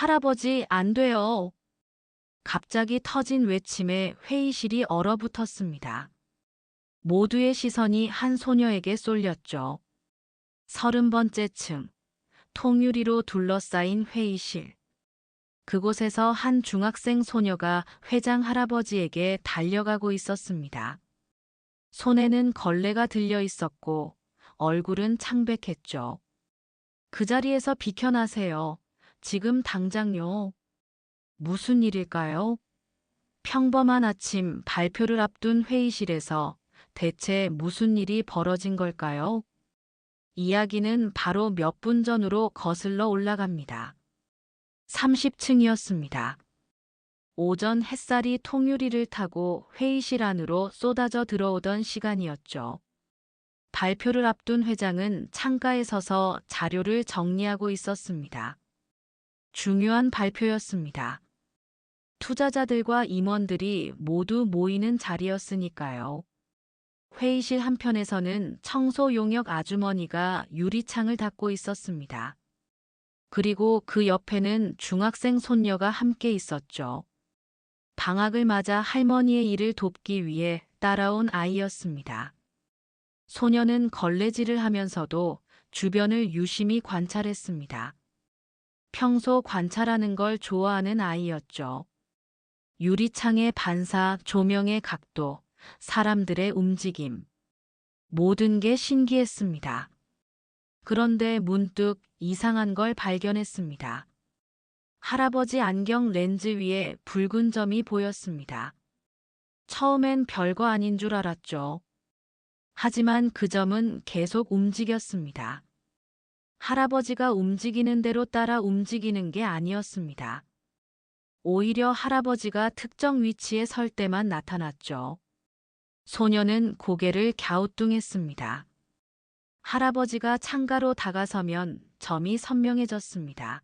할아버지, 안 돼요. 갑자기 터진 외침에 회의실이 얼어붙었습니다. 모두의 시선이 한 소녀에게 쏠렸죠. 30번째 층, 통유리로 둘러싸인 회의실. 그곳에서 한 중학생 소녀가 회장 할아버지에게 달려가고 있었습니다. 손에는 걸레가 들려 있었고 얼굴은 창백했죠. 그 자리에서 비켜나세요. 지금 당장요. 무슨 일일까요? 평범한 아침 발표를 앞둔 회의실에서 대체 무슨 일이 벌어진 걸까요? 이야기는 바로 몇 분 전으로 거슬러 올라갑니다. 30층이었습니다. 오전 햇살이 통유리를 타고 회의실 안으로 쏟아져 들어오던 시간이었죠. 발표를 앞둔 회장은 창가에 서서 자료를 정리하고 있었습니다. 중요한 발표였습니다. 투자자들과 임원들이 모두 모이는 자리였으니까요. 회의실 한편에서는 청소 용역 아주머니가 유리창을 닫고 있었습니다. 그리고 그 옆에는 중학생 손녀가 함께 있었죠. 방학을 맞아 할머니의 일을 돕기 위해 따라온 아이였습니다. 소녀는 걸레질을 하면서도 주변을 유심히 관찰했습니다. 평소 관찰하는 걸 좋아하는 아이였죠. 유리창의 반사, 조명의 각도, 사람들의 움직임. 모든 게 신기했습니다. 그런데 문득 이상한 걸 발견했습니다. 할아버지 안경 렌즈 위에 붉은 점이 보였습니다. 처음엔 별거 아닌 줄 알았죠. 하지만 그 점은 계속 움직였습니다. 할아버지가 움직이는 대로 따라 움직이는 게 아니었습니다. 오히려 할아버지가 특정 위치에 설 때만 나타났죠. 소녀는 고개를 갸우뚱했습니다. 할아버지가 창가로 다가서면 점이 선명해졌습니다.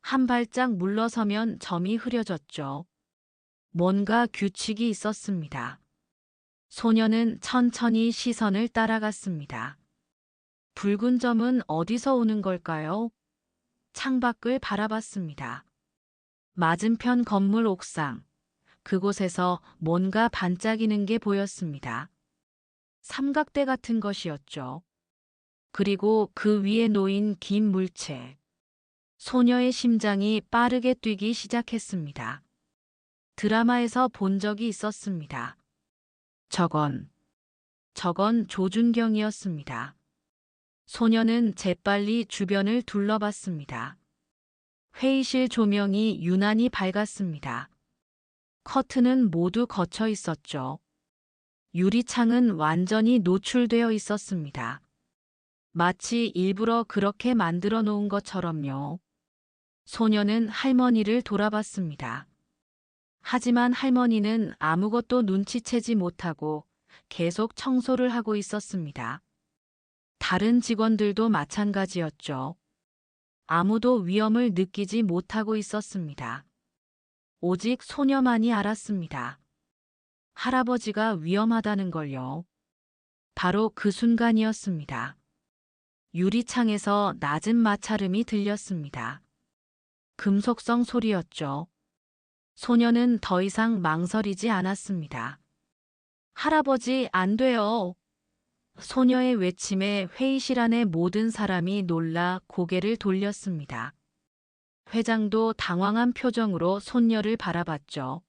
한 발짝 물러서면 점이 흐려졌죠. 뭔가 규칙이 있었습니다. 소녀는 천천히 시선을 따라갔습니다. 붉은 점은 어디서 오는 걸까요? 창밖을 바라봤습니다. 맞은편 건물 옥상. 그곳에서 뭔가 반짝이는 게 보였습니다. 삼각대 같은 것이었죠. 그리고 그 위에 놓인 긴 물체. 소녀의 심장이 빠르게 뛰기 시작했습니다. 드라마에서 본 적이 있었습니다. 저건 조준경이었습니다. 소녀는 재빨리 주변을 둘러봤습니다. 회의실 조명이 유난히 밝았습니다. 커튼은 모두 걷혀 있었죠. 유리창은 완전히 노출되어 있었습니다. 마치 일부러 그렇게 만들어 놓은 것처럼요. 소녀는 할머니를 돌아봤습니다. 하지만 할머니는 아무것도 눈치채지 못하고 계속 청소를 하고 있었습니다. 다른 직원들도 마찬가지였죠. 아무도 위험을 느끼지 못하고 있었습니다. 오직 소녀만이 알았습니다. 할아버지가 위험하다는 걸요. 바로 그 순간이었습니다. 유리창에서 낮은 마찰음이 들렸습니다. 금속성 소리였죠. 소녀는 더 이상 망설이지 않았습니다. 할아버지, 안 돼요. 소녀의 외침에 회의실 안의 모든 사람이 놀라 고개를 돌렸습니다. 회장도 당황한 표정으로 손녀를 바라봤죠.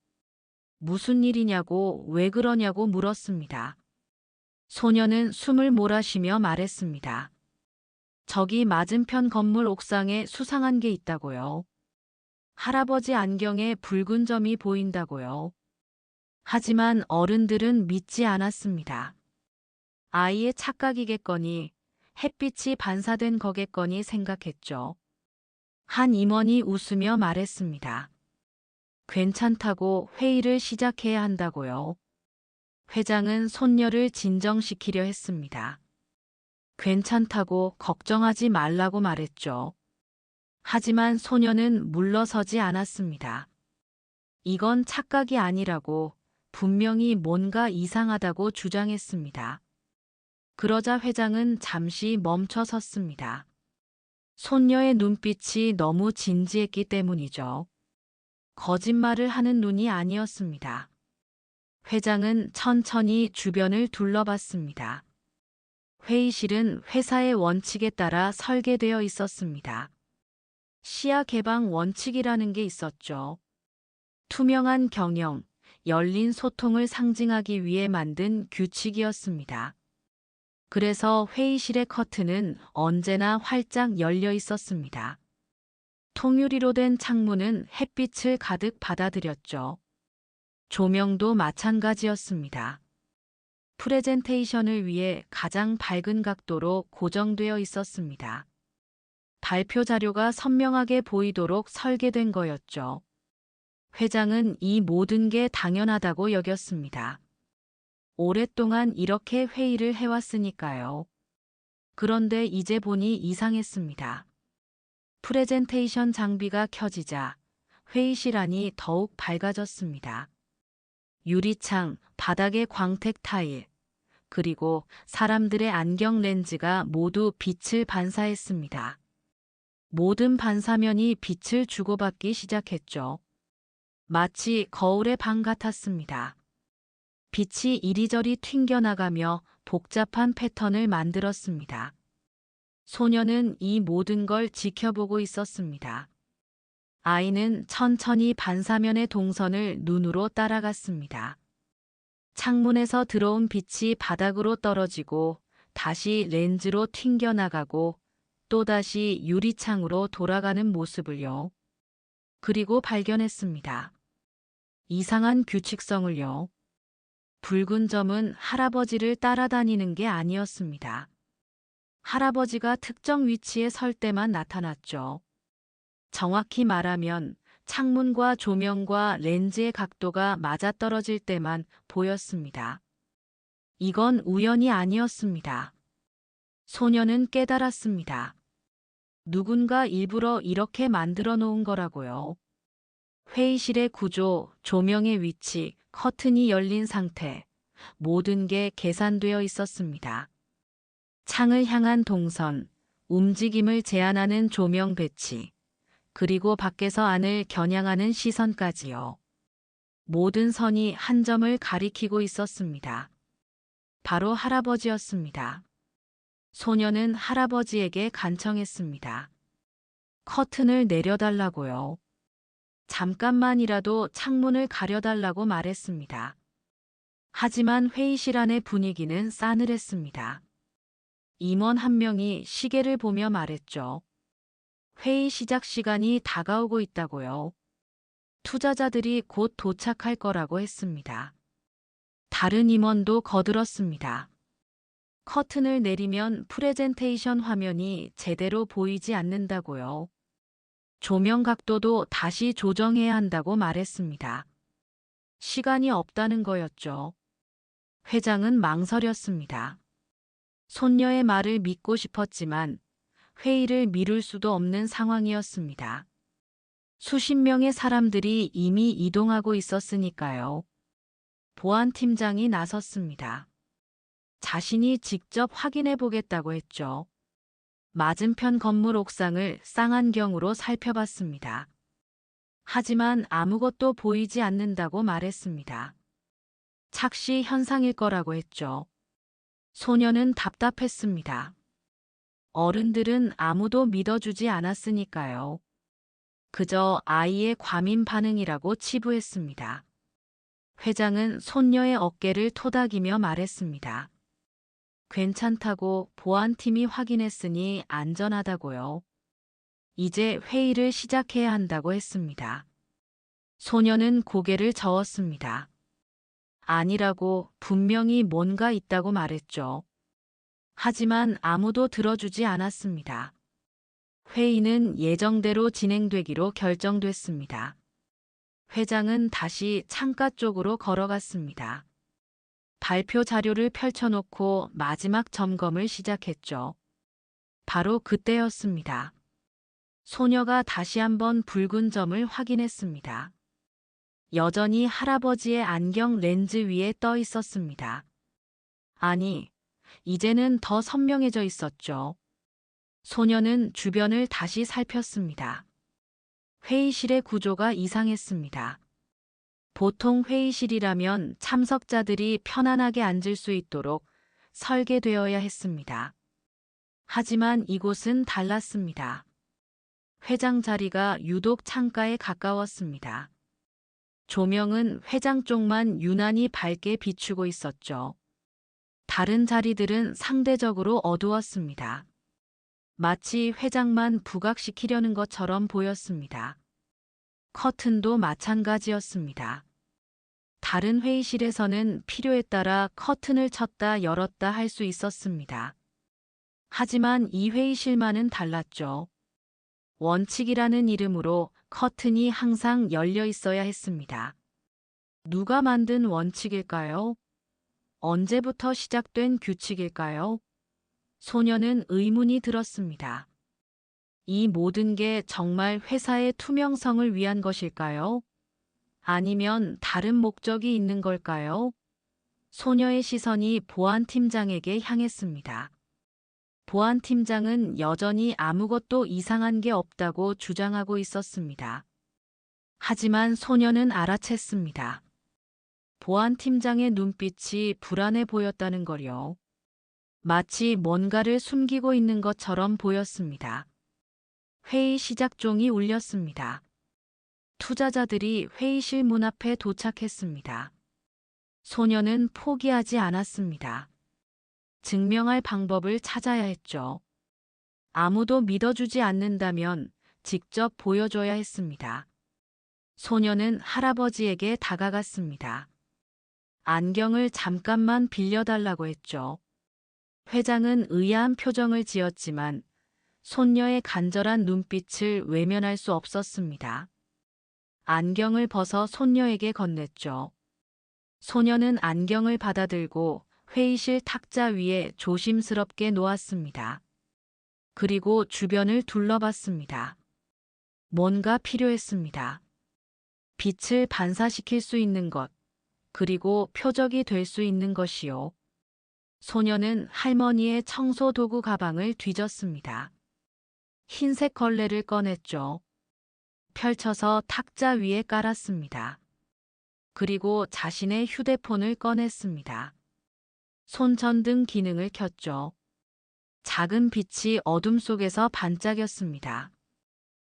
무슨 일이냐고, 왜 그러냐고 물었습니다. 소녀는 숨을 몰아쉬며 말했습니다. 저기 맞은편 건물 옥상에 수상한 게 있다고요. 할아버지 안경에 붉은 점이 보인다고요. 하지만 어른들은 믿지 않았습니다. 아이의 착각이겠거니, 햇빛이 반사된 거겠거니 생각했죠. 한 임원이 웃으며 말했습니다. 괜찮다고 회의를 시작해야 한다고요. 회장은 손녀를 진정시키려 했습니다. 괜찮다고 걱정하지 말라고 말했죠. 하지만 소녀는 물러서지 않았습니다. 이건 착각이 아니라고 분명히 뭔가 이상하다고 주장했습니다. 그러자 회장은 잠시 멈춰 섰습니다. 손녀의 눈빛이 너무 진지했기 때문이죠. 거짓말을 하는 눈이 아니었습니다. 회장은 천천히 주변을 둘러봤습니다. 회의실은 회사의 원칙에 따라 설계되어 있었습니다. 시야 개방 원칙이라는 게 있었죠. 투명한 경영, 열린 소통을 상징하기 위해 만든 규칙이었습니다. 그래서 회의실의 커튼은 언제나 활짝 열려 있었습니다. 통유리로 된 창문은 햇빛을 가득 받아들였죠. 조명도 마찬가지였습니다. 프레젠테이션을 위해 가장 밝은 각도로 고정되어 있었습니다. 발표 자료가 선명하게 보이도록 설계된 거였죠. 회장은 이 모든 게 당연하다고 여겼습니다. 오랫동안 이렇게 회의를 해왔으니까요. 그런데 이제 보니 이상했습니다. 프레젠테이션 장비가 켜지자 회의실 안이 더욱 밝아졌습니다. 유리창, 바닥의 광택 타일, 그리고 사람들의 안경 렌즈가 모두 빛을 반사했습니다. 모든 반사면이 빛을 주고받기 시작했죠. 마치 거울의 방 같았습니다. 빛이 이리저리 튕겨나가며 복잡한 패턴을 만들었습니다. 소녀는 이 모든 걸 지켜보고 있었습니다. 아이는 천천히 반사면의 동선을 눈으로 따라갔습니다. 창문에서 들어온 빛이 바닥으로 떨어지고 다시 렌즈로 튕겨나가고 또다시 유리창으로 돌아가는 모습을요. 그리고 발견했습니다. 이상한 규칙성을요. 붉은 점은 할아버지를 따라다니는 게 아니었습니다. 할아버지가 특정 위치에 설 때만 나타났죠. 정확히 말하면 창문과 조명과 렌즈의 각도가 맞아떨어질 때만 보였습니다. 이건 우연이 아니었습니다. 소녀는 깨달았습니다. 누군가 일부러 이렇게 만들어 놓은 거라고요. 회의실의 구조, 조명의 위치, 커튼이 열린 상태, 모든 게 계산되어 있었습니다. 창을 향한 동선, 움직임을 제한하는 조명 배치, 그리고 밖에서 안을 겨냥하는 시선까지요. 모든 선이 한 점을 가리키고 있었습니다. 바로 할아버지였습니다. 소녀는 할아버지에게 간청했습니다. 커튼을 내려달라고요. 잠깐만이라도 창문을 가려달라고 말했습니다. 하지만 회의실 안의 분위기는 싸늘했습니다. 임원 한 명이 시계를 보며 말했죠. 회의 시작 시간이 다가오고 있다고요. 투자자들이 곧 도착할 거라고 했습니다. 다른 임원도 거들었습니다. 커튼을 내리면 프레젠테이션 화면이 제대로 보이지 않는다고요. 조명 각도도 다시 조정해야 한다고 말했습니다. 시간이 없다는 거였죠. 회장은 망설였습니다. 손녀의 말을 믿고 싶었지만 회의를 미룰 수도 없는 상황이었습니다. 수십 명의 사람들이 이미 이동하고 있었으니까요. 보안팀장이 나섰습니다. 자신이 직접 확인해 보겠다고 했죠. 맞은편 건물 옥상을 쌍안경으로 살펴봤습니다. 하지만 아무것도 보이지 않는다고 말했습니다. 착시 현상일 거라고 했죠. 소녀는 답답했습니다. 어른들은 아무도 믿어주지 않았으니까요. 그저 아이의 과민 반응이라고 치부했습니다. 회장은 손녀의 어깨를 토닥이며 말했습니다. 괜찮다고 보안팀이 확인했으니 안전하다고요. 이제 회의를 시작해야 한다고 했습니다. 소녀는 고개를 저었습니다. 아니라고 분명히 뭔가 있다고 말했죠. 하지만 아무도 들어주지 않았습니다. 회의는 예정대로 진행되기로 결정됐습니다. 회장은 다시 창가 쪽으로 걸어갔습니다. 발표 자료를 펼쳐놓고 마지막 점검을 시작했죠. 바로 그때였습니다. 소녀가 다시 한번 붉은 점을 확인했습니다. 여전히 할아버지의 안경 렌즈 위에 떠 있었습니다. 아니, 이제는 더 선명해져 있었죠. 소녀는 주변을 다시 살폈습니다. 회의실의 구조가 이상했습니다. 보통 회의실이라면 참석자들이 편안하게 앉을 수 있도록 설계되어야 했습니다. 하지만 이곳은 달랐습니다. 회장 자리가 유독 창가에 가까웠습니다. 조명은 회장 쪽만 유난히 밝게 비추고 있었죠. 다른 자리들은 상대적으로 어두웠습니다. 마치 회장만 부각시키려는 것처럼 보였습니다. 커튼도 마찬가지였습니다. 다른 회의실에서는 필요에 따라 커튼을 쳤다 열었다 할 수 있었습니다. 하지만 이 회의실만은 달랐죠. 원칙이라는 이름으로 커튼이 항상 열려 있어야 했습니다. 누가 만든 원칙일까요? 언제부터 시작된 규칙일까요? 소녀는 의문이 들었습니다. 이 모든 게 정말 회사의 투명성을 위한 것일까요? 아니면 다른 목적이 있는 걸까요? 소녀의 시선이 보안팀장에게 향했습니다. 보안팀장은 여전히 아무것도 이상한 게 없다고 주장하고 있었습니다. 하지만 소녀는 알아챘습니다. 보안팀장의 눈빛이 불안해 보였다는 걸요. 마치 뭔가를 숨기고 있는 것처럼 보였습니다. 회의 시작종이 울렸습니다. 투자자들이 회의실 문 앞에 도착했습니다. 소녀는 포기하지 않았습니다. 증명할 방법을 찾아야 했죠. 아무도 믿어주지 않는다면 직접 보여줘야 했습니다. 소녀는 할아버지에게 다가갔습니다. 안경을 잠깐만 빌려달라고 했죠. 회장은 의아한 표정을 지었지만 손녀의 간절한 눈빛을 외면할 수 없었습니다. 안경을 벗어 손녀에게 건넸죠. 소녀는 안경을 받아들고 회의실 탁자 위에 조심스럽게 놓았습니다. 그리고 주변을 둘러봤습니다. 뭔가 필요했습니다. 빛을 반사시킬 수 있는 것, 그리고 표적이 될 수 있는 것이요. 소녀는 할머니의 청소 도구 가방을 뒤졌습니다. 흰색 걸레를 꺼냈죠. 펼쳐서 탁자 위에 깔았습니다. 그리고 자신의 휴대폰을 꺼냈습니다. 손전등 기능을 켰죠. 작은 빛이 어둠 속에서 반짝였습니다.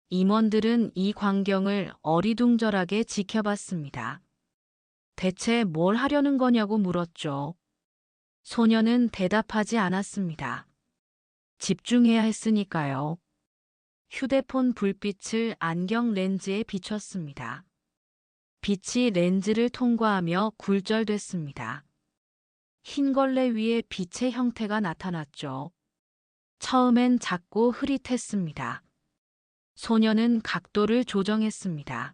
임원들은 이 광경을 어리둥절하게 지켜봤습니다. 대체 뭘 하려는 거냐고 물었죠. 소녀는 대답하지 않았습니다. 집중해야 했으니까요. 휴대폰 불빛을 안경 렌즈에 비췄습니다. 빛이 렌즈를 통과하며 굴절됐습니다. 흰 걸레 위에 빛의 형태가 나타났죠. 처음엔 작고 흐릿했습니다. 소녀는 각도를 조정했습니다.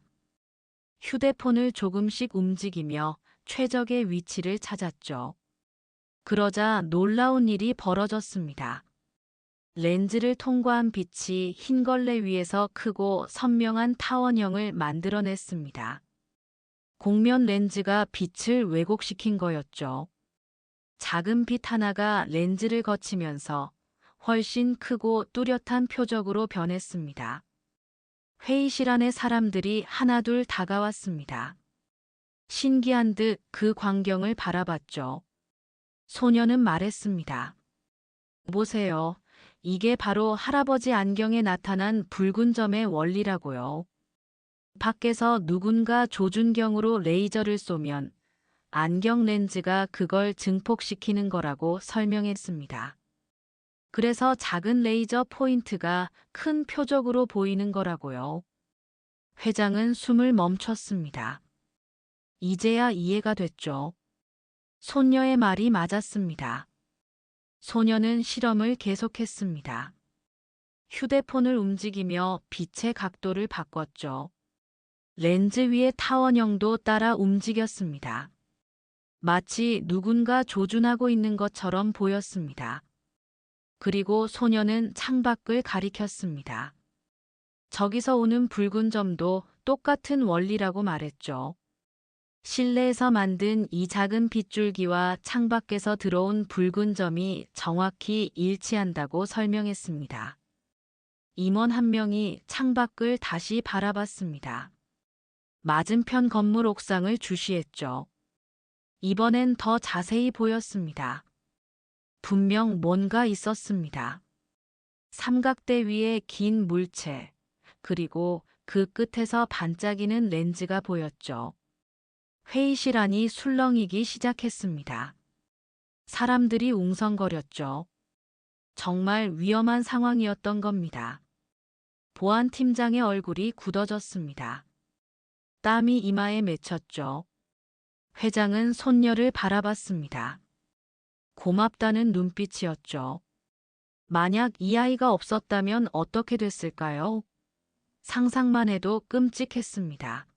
휴대폰을 조금씩 움직이며 최적의 위치를 찾았죠. 그러자 놀라운 일이 벌어졌습니다. 렌즈를 통과한 빛이 흰 걸레 위에서 크고 선명한 타원형을 만들어냈습니다. 곡면 렌즈가 빛을 왜곡시킨 거였죠. 작은 빛 하나가 렌즈를 거치면서 훨씬 크고 뚜렷한 표적으로 변했습니다. 회의실 안의 사람들이 하나둘 다가왔습니다. 신기한 듯 그 광경을 바라봤죠. 소녀는 말했습니다. 보세요. 이게 바로 할아버지 안경에 나타난 붉은 점의 원리라고요. 밖에서 누군가 조준경으로 레이저를 쏘면 안경 렌즈가 그걸 증폭시키는 거라고 설명했습니다. 그래서 작은 레이저 포인트가 큰 표적으로 보이는 거라고요. 회장은 숨을 멈췄습니다. 이제야 이해가 됐죠. 손녀의 말이 맞았습니다. 소녀는 실험을 계속했습니다. 휴대폰을 움직이며 빛의 각도를 바꿨죠. 렌즈 위의 타원형도 따라 움직였습니다. 마치 누군가 조준하고 있는 것처럼 보였습니다. 그리고 소녀는 창밖을 가리켰습니다. 저기서 오는 붉은 점도 똑같은 원리라고 말했죠. 실내에서 만든 이 작은 빗줄기와 창밖에서 들어온 붉은 점이 정확히 일치한다고 설명했습니다. 임원 한 명이 창밖을 다시 바라봤습니다. 맞은편 건물 옥상을 주시했죠. 이번엔 더 자세히 보였습니다. 분명 뭔가 있었습니다. 삼각대 위에 긴 물체, 그리고 그 끝에서 반짝이는 렌즈가 보였죠. 회의실 안이 술렁이기 시작했습니다. 사람들이 웅성거렸죠. 정말 위험한 상황이었던 겁니다. 보안팀장의 얼굴이 굳어졌습니다. 땀이 이마에 맺혔죠. 회장은 손녀를 바라봤습니다. 고맙다는 눈빛이었죠. 만약 이 아이가 없었다면 어떻게 됐을까요? 상상만 해도 끔찍했습니다.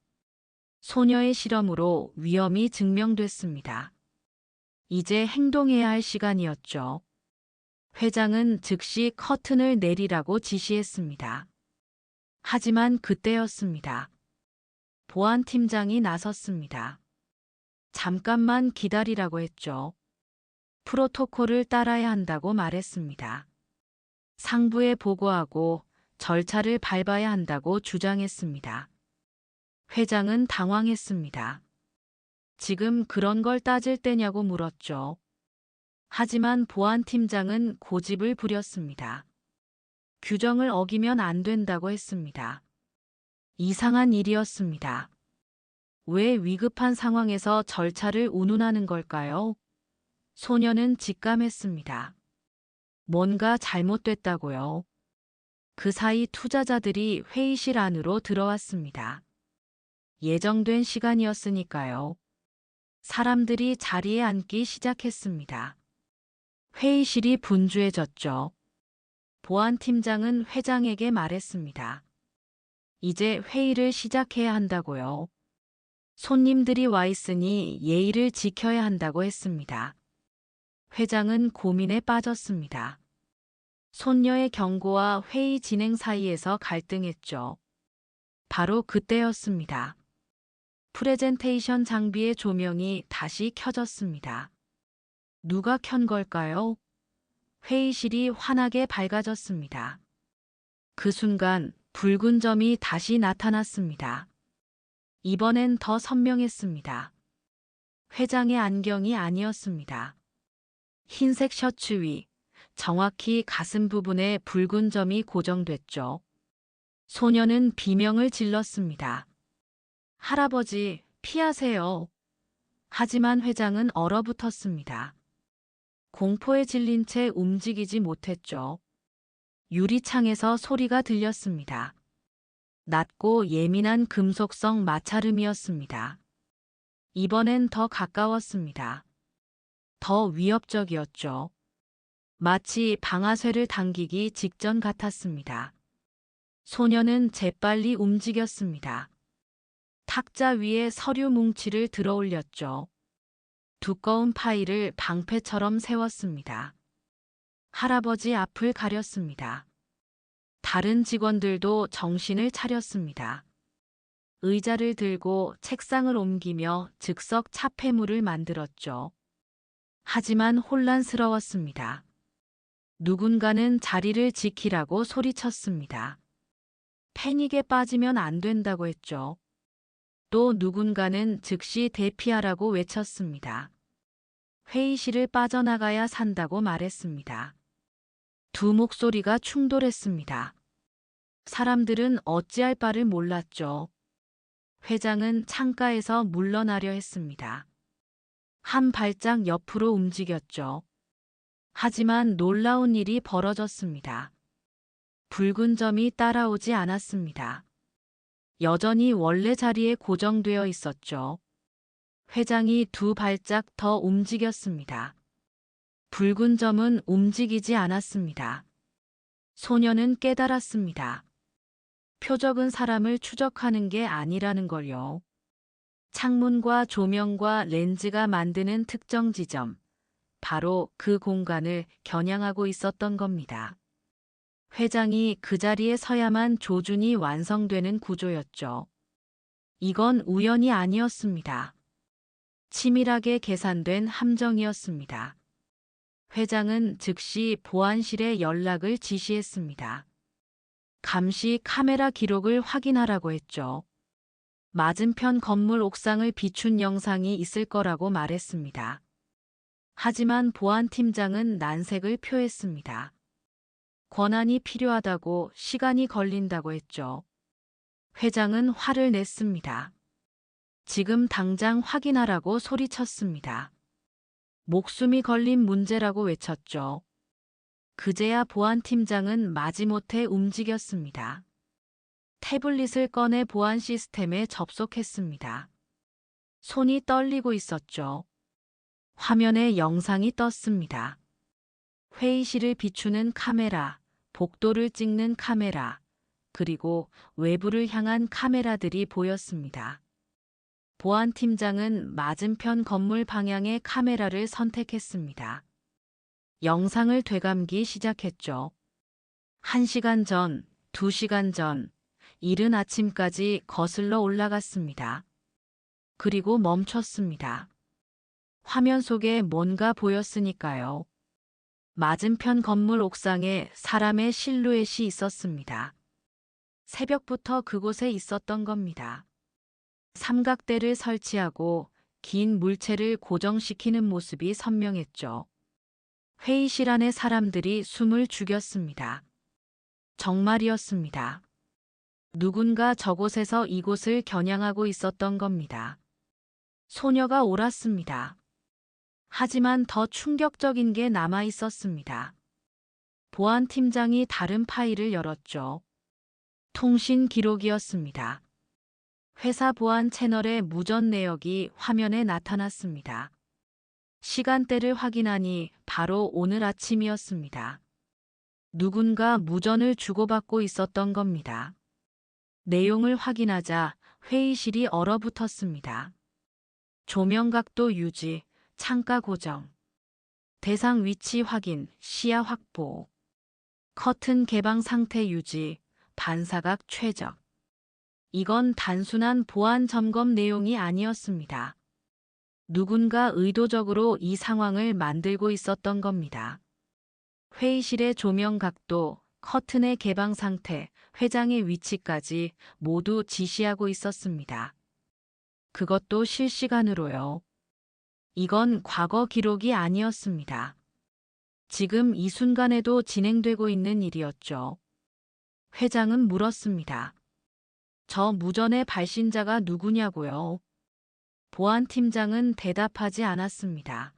소녀의 실험으로 위험이 증명됐습니다. 이제 행동해야 할 시간이었죠. 회장은 즉시 커튼을 내리라고 지시했습니다. 하지만 그때였습니다. 보안팀장이 나섰습니다. 잠깐만 기다리라고 했죠. 프로토콜을 따라야 한다고 말했습니다. 상부에 보고하고 절차를 밟아야 한다고 주장했습니다. 회장은 당황했습니다. 지금 그런 걸 따질 때냐고 물었죠. 하지만 보안팀장은 고집을 부렸습니다. 규정을 어기면 안 된다고 했습니다. 이상한 일이었습니다. 왜 위급한 상황에서 절차를 운운하는 걸까요? 소녀는 직감했습니다. 뭔가 잘못됐다고요. 그 사이 투자자들이 회의실 안으로 들어왔습니다. 예정된 시간이었으니까요. 사람들이 자리에 앉기 시작했습니다. 회의실이 분주해졌죠. 보안팀장은 회장에게 말했습니다. 이제 회의를 시작해야 한다고요. 손님들이 와 있으니 예의를 지켜야 한다고 했습니다. 회장은 고민에 빠졌습니다. 손녀의 경고와 회의 진행 사이에서 갈등했죠. 바로 그때였습니다. 프레젠테이션 장비의 조명이 다시 켜졌습니다. 누가 켠 걸까요? 회의실이 환하게 밝아졌습니다. 그 순간 붉은 점이 다시 나타났습니다. 이번엔 더 선명했습니다. 회장의 안경이 아니었습니다. 흰색 셔츠 위, 정확히 가슴 부분에 붉은 점이 고정됐죠. 소녀는 비명을 질렀습니다. 할아버지, 피하세요. 하지만 회장은 얼어붙었습니다. 공포에 질린 채 움직이지 못했죠. 유리창에서 소리가 들렸습니다. 낮고 예민한 금속성 마찰음이었습니다. 이번엔 더 가까웠습니다. 더 위협적이었죠. 마치 방아쇠를 당기기 직전 같았습니다. 소녀는 재빨리 움직였습니다. 탁자 위에 서류 뭉치를 들어올렸죠. 두꺼운 파일을 방패처럼 세웠습니다. 할아버지 앞을 가렸습니다. 다른 직원들도 정신을 차렸습니다. 의자를 들고 책상을 옮기며 즉석 차폐물을 만들었죠. 하지만 혼란스러웠습니다. 누군가는 자리를 지키라고 소리쳤습니다. 패닉에 빠지면 안 된다고 했죠. 또 누군가는 즉시 대피하라고 외쳤습니다. 회의실을 빠져나가야 산다고 말했습니다. 두 목소리가 충돌했습니다. 사람들은 어찌할 바를 몰랐죠. 회장은 창가에서 물러나려 했습니다. 한 발짝 옆으로 움직였죠. 하지만 놀라운 일이 벌어졌습니다. 붉은 점이 따라오지 않았습니다. 여전히 원래 자리에 고정되어 있었죠. 회장이 두 발짝 더 움직였습니다. 붉은 점은 움직이지 않았습니다. 소녀는 깨달았습니다. 표적은 사람을 추적하는 게 아니라는 걸요. 창문과 조명과 렌즈가 만드는 특정 지점, 바로 그 공간을 겨냥하고 있었던 겁니다. 회장이 그 자리에 서야만 조준이 완성되는 구조였죠. 이건 우연이 아니었습니다. 치밀하게 계산된 함정이었습니다. 회장은 즉시 보안실에 연락을 지시했습니다. 감시 카메라 기록을 확인하라고 했죠. 맞은편 건물 옥상을 비춘 영상이 있을 거라고 말했습니다. 하지만 보안팀장은 난색을 표했습니다. 권한이 필요하다고, 시간이 걸린다고 했죠. 회장은 화를 냈습니다. 지금 당장 확인하라고 소리쳤습니다. 목숨이 걸린 문제라고 외쳤죠. 그제야 보안팀장은 마지못해 움직였습니다. 태블릿을 꺼내 보안 시스템에 접속했습니다. 손이 떨리고 있었죠. 화면에 영상이 떴습니다. 회의실을 비추는 카메라, 복도를 찍는 카메라, 그리고 외부를 향한 카메라들이 보였습니다. 보안팀장은 맞은편 건물 방향의 카메라를 선택했습니다. 영상을 되감기 시작했죠. 1시간 전, 2시간 전, 이른 아침까지 거슬러 올라갔습니다. 그리고 멈췄습니다. 화면 속에 뭔가 보였으니까요. 맞은편 건물 옥상에 사람의 실루엣이 있었습니다. 새벽부터 그곳에 있었던 겁니다. 삼각대를 설치하고 긴 물체를 고정시키는 모습이 선명했죠. 회의실 안의 사람들이 숨을 죽였습니다. 정말이었습니다. 누군가 저곳에서 이곳을 겨냥하고 있었던 겁니다. 소녀가 옳았습니다. 하지만 더 충격적인 게 남아 있었습니다. 보안팀장이 다른 파일을 열었죠. 통신 기록이었습니다. 회사 보안 채널의 무전 내역이 화면에 나타났습니다. 시간대를 확인하니 바로 오늘 아침이었습니다. 누군가 무전을 주고받고 있었던 겁니다. 내용을 확인하자 회의실이 얼어붙었습니다. 조명 각도 유지, 창가 고정, 대상 위치 확인, 시야 확보, 커튼 개방 상태 유지, 반사각 최적. 이건 단순한 보안 점검 내용이 아니었습니다. 누군가 의도적으로 이 상황을 만들고 있었던 겁니다. 회의실의 조명 각도, 커튼의 개방 상태, 회장의 위치까지 모두 지시하고 있었습니다. 그것도 실시간으로요. 이건 과거 기록이 아니었습니다. 지금 이 순간에도 진행되고 있는 일이었죠. 회장은 물었습니다. 저 무전의 발신자가 누구냐고요? 보안팀장은 대답하지 않았습니다.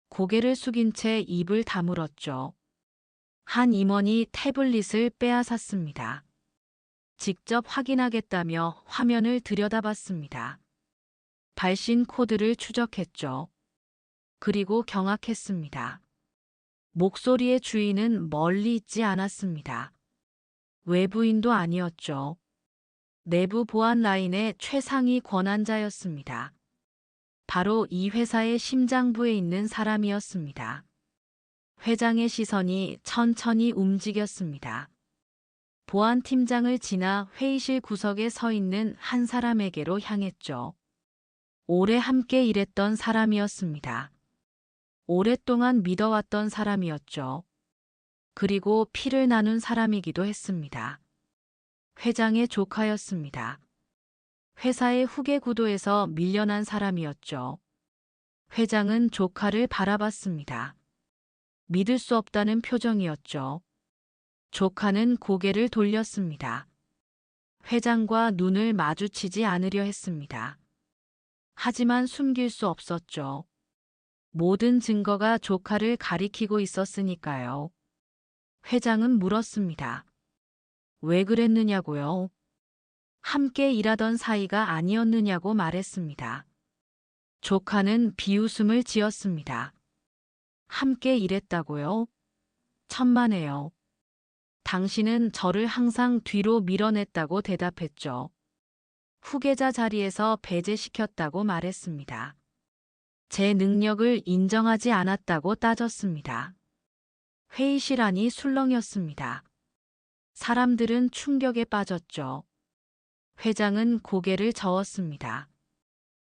고개를 숙인 채 입을 다물었죠. 한 임원이 태블릿을 빼앗았습니다. 직접 확인하겠다며 화면을 들여다봤습니다. 발신 코드를 추적했죠. 그리고 경악했습니다. 목소리의 주인은 멀리 있지 않았습니다. 외부인도 아니었죠. 내부 보안 라인의 최상위 권한자였습니다. 바로 이 회사의 심장부에 있는 사람이었습니다. 회장의 시선이 천천히 움직였습니다. 보안팀장을 지나 회의실 구석에 서 있는 한 사람에게로 향했죠. 오래 함께 일했던 사람이었습니다. 오랫동안 믿어왔던 사람이었죠. 그리고 피를 나눈 사람이기도 했습니다. 회장의 조카였습니다. 회사의 후계 구도에서 밀려난 사람이었죠. 회장은 조카를 바라봤습니다. 믿을 수 없다는 표정이었죠. 조카는 고개를 돌렸습니다. 회장과 눈을 마주치지 않으려 했습니다. 하지만 숨길 수 없었죠. 모든 증거가 조카를 가리키고 있었으니까요. 회장은 물었습니다. 왜 그랬느냐고요? 함께 일하던 사이가 아니었느냐고 말했습니다. 조카는 비웃음을 지었습니다. 함께 일했다고요? 천만에요. 당신은 저를 항상 뒤로 밀어냈다고 대답했죠. 후계자 자리에서 배제시켰다고 말했습니다. 제 능력을 인정하지 않았다고 따졌습니다. 회의실 안이 술렁였습니다. 사람들은 충격에 빠졌죠. 회장은 고개를 저었습니다.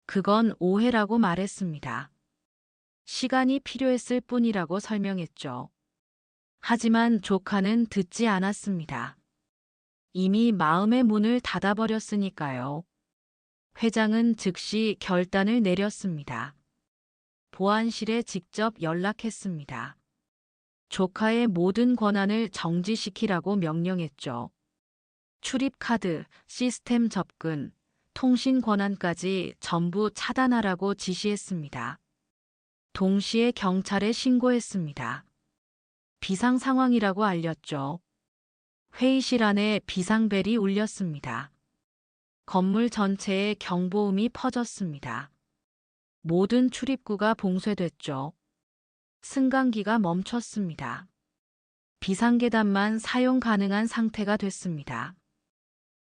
그건 오해라고 말했습니다. 시간이 필요했을 뿐이라고 설명했죠. 하지만 조카는 듣지 않았습니다. 이미 마음의 문을 닫아버렸으니까요. 회장은 즉시 결단을 내렸습니다. 보안실에 직접 연락했습니다. 조카의 모든 권한을 정지시키라고 명령했죠. 출입카드, 시스템 접근, 통신 권한까지 전부 차단하라고 지시했습니다. 동시에 경찰에 신고했습니다. 비상 상황이라고 알렸죠. 회의실 안에 비상벨이 울렸습니다. 건물 전체에 경보음이 퍼졌습니다. 모든 출입구가 봉쇄됐죠. 승강기가 멈췄습니다. 비상계단만 사용 가능한 상태가 됐습니다.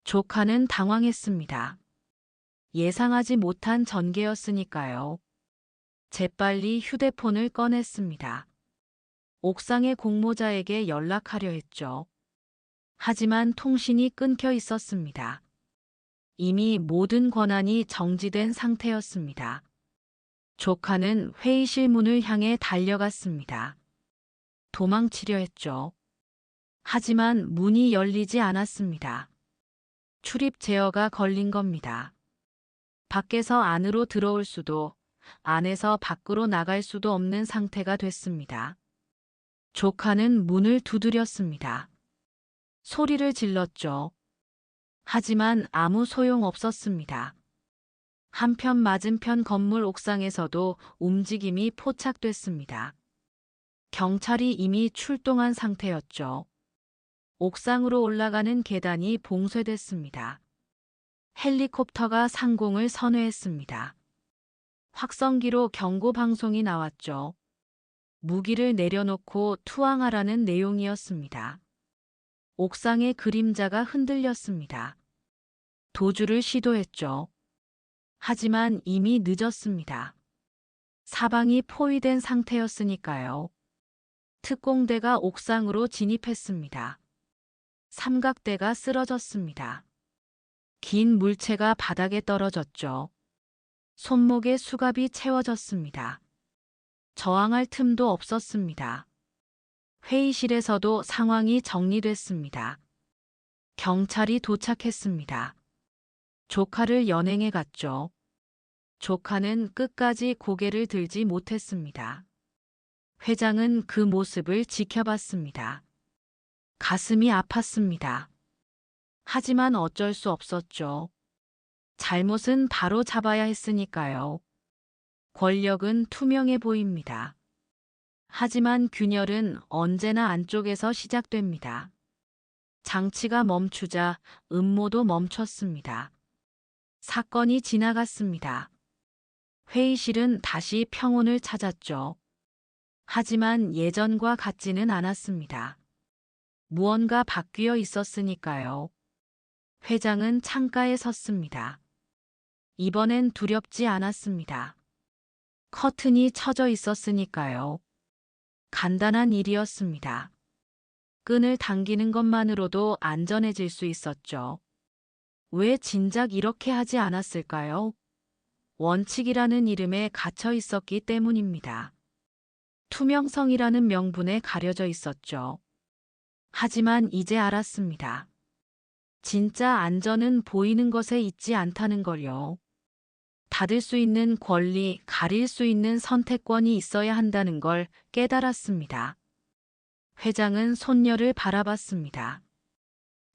조카는 당황했습니다. 예상하지 못한 전개였으니까요. 재빨리 휴대폰을 꺼냈습니다. 옥상의 공모자에게 연락하려 했죠. 하지만 통신이 끊겨 있었습니다. 이미 모든 권한이 정지된 상태였습니다. 조카는 회의실 문을 향해 달려갔습니다. 도망치려 했죠. 하지만 문이 열리지 않았습니다. 출입 제어가 걸린 겁니다. 밖에서 안으로 들어올 수도, 안에서 밖으로 나갈 수도 없는 상태가 됐습니다. 조카는 문을 두드렸습니다. 소리를 질렀죠. 하지만 아무 소용 없었습니다. 한편 맞은편 건물 옥상에서도 움직임이 포착됐습니다. 경찰이 이미 출동한 상태였죠. 옥상으로 올라가는 계단이 봉쇄됐습니다. 헬리콥터가 상공을 선회했습니다. 확성기로 경고 방송이 나왔죠. 무기를 내려놓고 투항하라는 내용이었습니다. 옥상의 그림자가 흔들렸습니다. 도주를 시도했죠. 하지만 이미 늦었습니다. 사방이 포위된 상태였으니까요. 특공대가 옥상으로 진입했습니다. 삼각대가 쓰러졌습니다. 긴 물체가 바닥에 떨어졌죠. 손목에 수갑이 채워졌습니다. 저항할 틈도 없었습니다. 회의실에서도 상황이 정리됐습니다. 경찰이 도착했습니다. 조카를 연행해 갔죠. 조카는 끝까지 고개를 들지 못했습니다. 회장은 그 모습을 지켜봤습니다. 가슴이 아팠습니다. 하지만 어쩔 수 없었죠. 잘못은 바로 잡아야 했으니까요. 권력은 투명해 보입니다. 하지만 균열은 언제나 안쪽에서 시작됩니다. 장치가 멈추자 음모도 멈췄습니다. 사건이 지나갔습니다. 회의실은 다시 평온을 찾았죠. 하지만 예전과 같지는 않았습니다. 무언가 바뀌어 있었으니까요. 회장은 창가에 섰습니다. 이번엔 두렵지 않았습니다. 커튼이 쳐져 있었으니까요. 간단한 일이었습니다. 끈을 당기는 것만으로도 안전해질 수 있었죠. 왜 진작 이렇게 하지 않았을까요? 원칙이라는 이름에 갇혀 있었기 때문입니다. 투명성이라는 명분에 가려져 있었죠. 하지만 이제 알았습니다. 진짜 안전은 보이는 것에 있지 않다는 걸요. 닫을 수 있는 권리, 가릴 수 있는 선택권이 있어야 한다는 걸 깨달았습니다. 회장은 손녀를 바라봤습니다.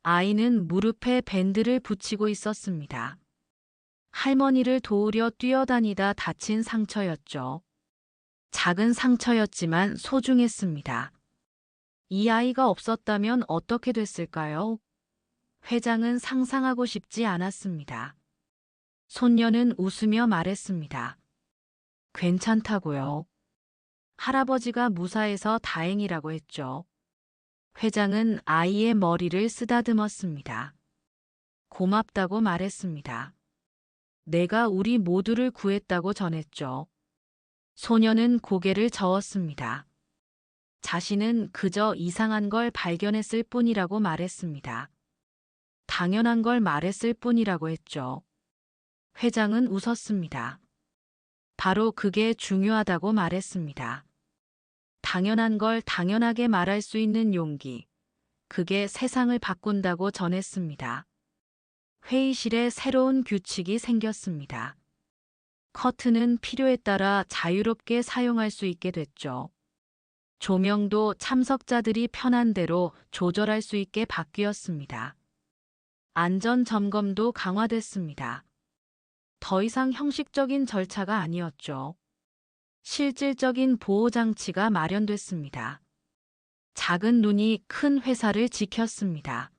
아이는 무릎에 밴드를 붙이고 있었습니다. 할머니를 도우려 뛰어다니다 다친 상처였죠. 작은 상처였지만 소중했습니다. 이 아이가 없었다면 어떻게 됐을까요? 회장은 상상하고 싶지 않았습니다. 손녀는 웃으며 말했습니다. 괜찮다고요. 할아버지가 무사해서 다행이라고 했죠. 회장은 아이의 머리를 쓰다듬었습니다. 고맙다고 말했습니다. 내가 우리 모두를 구했다고 전했죠. 소녀는 고개를 저었습니다. 자신은 그저 이상한 걸 발견했을 뿐이라고 말했습니다. 당연한 걸 말했을 뿐이라고 했죠. 회장은 웃었습니다. 바로 그게 중요하다고 말했습니다. 당연한 걸 당연하게 말할 수 있는 용기. 그게 세상을 바꾼다고 전했습니다. 회의실에 새로운 규칙이 생겼습니다. 커튼은 필요에 따라 자유롭게 사용할 수 있게 됐죠. 조명도 참석자들이 편한 대로 조절할 수 있게 바뀌었습니다. 안전 점검도 강화됐습니다. 더 이상 형식적인 절차가 아니었죠. 실질적인 보호장치가 마련됐습니다. 작은 눈이 큰 회사를 지켰습니다.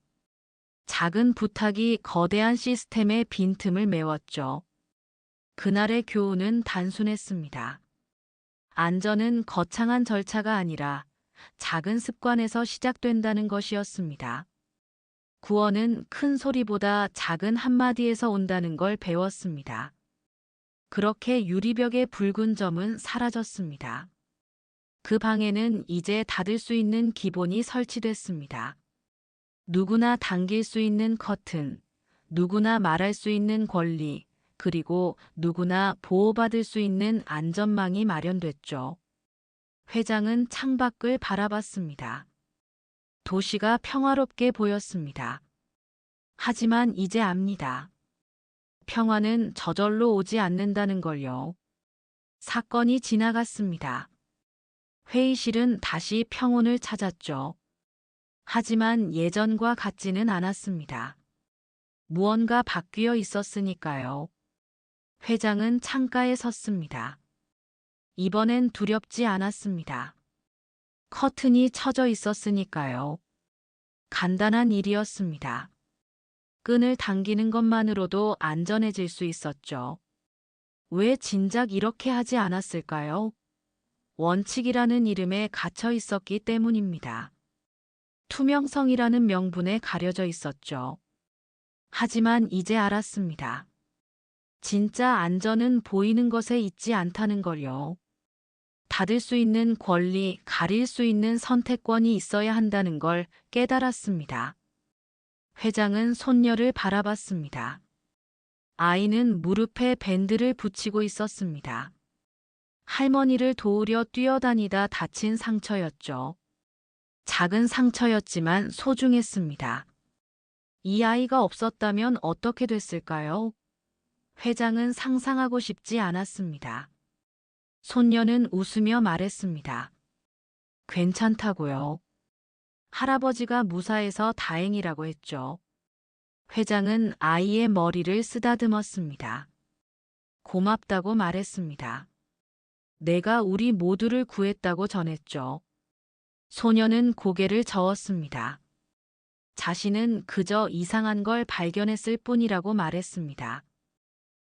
작은 부탁이 거대한 시스템의 빈틈을 메웠죠. 그날의 교훈은 단순했습니다. 안전은 거창한 절차가 아니라 작은 습관에서 시작된다는 것이었습니다. 구원은 큰 소리보다 작은 한마디에서 온다는 걸 배웠습니다. 그렇게 유리벽의 붉은 점은 사라졌습니다. 그 방에는 이제 닫을 수 있는 기본이 설치됐습니다. 누구나 당길 수 있는 커튼, 누구나 말할 수 있는 권리, 그리고 누구나 보호받을 수 있는 안전망이 마련됐죠. 회장은 창밖을 바라봤습니다. 도시가 평화롭게 보였습니다. 하지만 이제 압니다. 평화는 저절로 오지 않는다는 걸요. 사건이 지나갔습니다. 회의실은 다시 평온을 찾았죠. 하지만 예전과 같지는 않았습니다. 무언가 바뀌어 있었으니까요. 회장은 창가에 섰습니다. 이번엔 두렵지 않았습니다. 커튼이 쳐져 있었으니까요. 간단한 일이었습니다. 끈을 당기는 것만으로도 안전해질 수 있었죠. 왜 진작 이렇게 하지 않았을까요? 원칙이라는 이름에 갇혀 있었기 때문입니다. 투명성이라는 명분에 가려져 있었죠. 하지만 이제 알았습니다. 진짜 안전은 보이는 것에 있지 않다는 걸요. 닫을 수 있는 권리, 가릴 수 있는 선택권이 있어야 한다는 걸 깨달았습니다. 회장은 손녀를 바라봤습니다. 아이는 무릎에 밴드를 붙이고 있었습니다. 할머니를 도우려 뛰어다니다 다친 상처였죠. 작은 상처였지만 소중했습니다. 이 아이가 없었다면 어떻게 됐을까요? 회장은 상상하고 싶지 않았습니다. 손녀는 웃으며 말했습니다. 괜찮다고요. 할아버지가 무사해서 다행이라고 했죠. 회장은 아이의 머리를 쓰다듬었습니다. 고맙다고 말했습니다. 내가 우리 모두를 구했다고 전했죠. 소녀는 고개를 저었습니다. 자신은 그저 이상한 걸 발견했을 뿐이라고 말했습니다.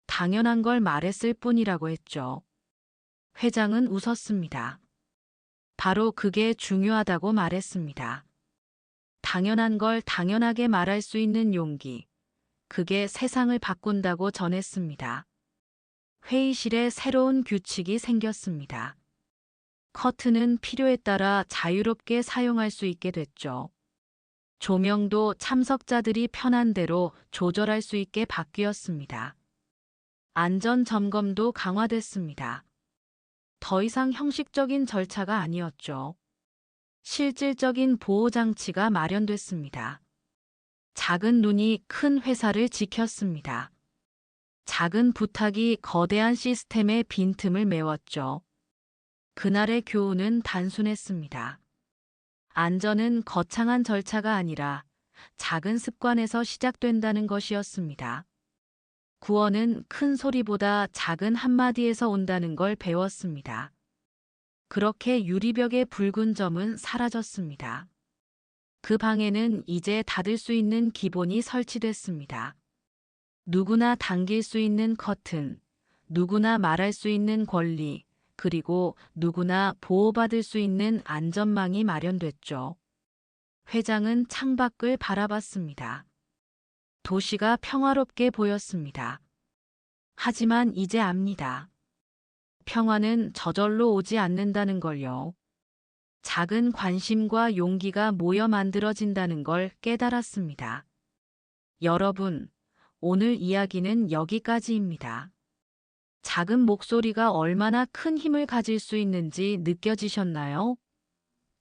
당연한 걸 말했을 뿐이라고 했죠. 회장은 웃었습니다. 바로 그게 중요하다고 말했습니다. 당연한 걸 당연하게 말할 수 있는 용기. 그게 세상을 바꾼다고 전했습니다. 회의실에 새로운 규칙이 생겼습니다. 커튼은 필요에 따라 자유롭게 사용할 수 있게 됐죠. 조명도 참석자들이 편한 대로 조절할 수 있게 바뀌었습니다. 안전 점검도 강화됐습니다. 더 이상 형식적인 절차가 아니었죠. 실질적인 보호장치가 마련됐습니다. 작은 눈이 큰 회사를 지켰습니다. 작은 부탁이 거대한 시스템의 빈틈을 메웠죠. 그날의 교훈은 단순했습니다. 안전은 거창한 절차가 아니라 작은 습관에서 시작된다는 것이었습니다. 구원은 큰 소리보다 작은 한마디에서 온다는 걸 배웠습니다. 그렇게 유리벽의 붉은 점은 사라졌습니다. 그 방에는 이제 닫을 수 있는 기본이 설치됐습니다. 누구나 당길 수 있는 커튼, 누구나 말할 수 있는 권리, 그리고 누구나 보호받을 수 있는 안전망이 마련됐죠. 회장은 창밖을 바라봤습니다. 도시가 평화롭게 보였습니다. 하지만 이제 압니다. 평화는 저절로 오지 않는다는 걸요. 작은 관심과 용기가 모여 만들어진다는 걸 깨달았습니다. 여러분, 오늘 이야기는 여기까지입니다. 작은 목소리가 얼마나 큰 힘을 가질 수 있는지 느껴지셨나요?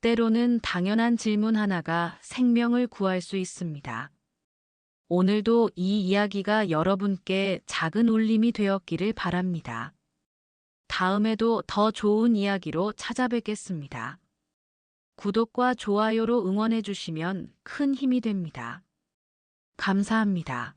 때로는 당연한 질문 하나가 생명을 구할 수 있습니다. 오늘도 이 이야기가 여러분께 작은 울림이 되었기를 바랍니다. 다음에도 더 좋은 이야기로 찾아뵙겠습니다. 구독과 좋아요로 응원해 주시면 큰 힘이 됩니다. 감사합니다.